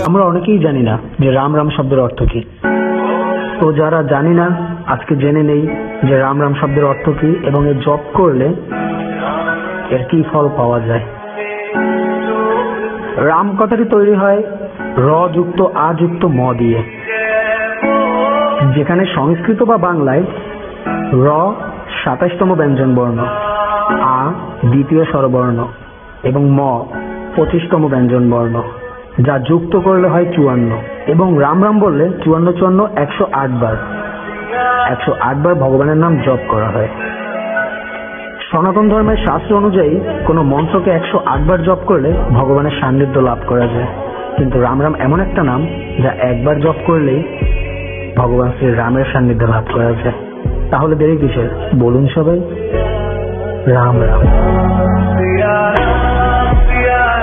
আমরা অনেকেই জানি না যে রাম রাম শব্দের অর্থ কি। তো যারা জানি না, আজকে জেনে নেই যে রাম রাম শব্দের অর্থ কি এবং এর জপ করলে এর কি ফল পাওয়া যায়। রাম কথাটি তৈরি হয় র যুক্ত আ যুক্ত ম দিয়ে, যেখানে সংস্কৃত বা বাংলায় র ২৭তম ব্যঞ্জন বর্ণ, আ দ্বিতীয় স্বরবর্ণ এবং ম ২৫তম ব্যঞ্জন বর্ণ, যা যুক্ত করলে হয় ৫৪। এবং রাম রাম বললে ৫৪ ১০৮ বার ১০৮ বার ভগবানের নাম জপ করা হয়। সনাতন ধর্মের শাস্ত্র অনুযায়ী কোনো মন্ত্রকে ১০৮ বার জপ করলে ভগবানের সান্নিধ্য লাভ করা যায়। কিন্তু রাম রাম এমন একটা নাম যা একবার জপ করলেই ভগবান শ্রী রামের সান্নিধ্য লাভ করা যায়। তাহলে দেরি কিসের? বলুন সবাই রাম রাম।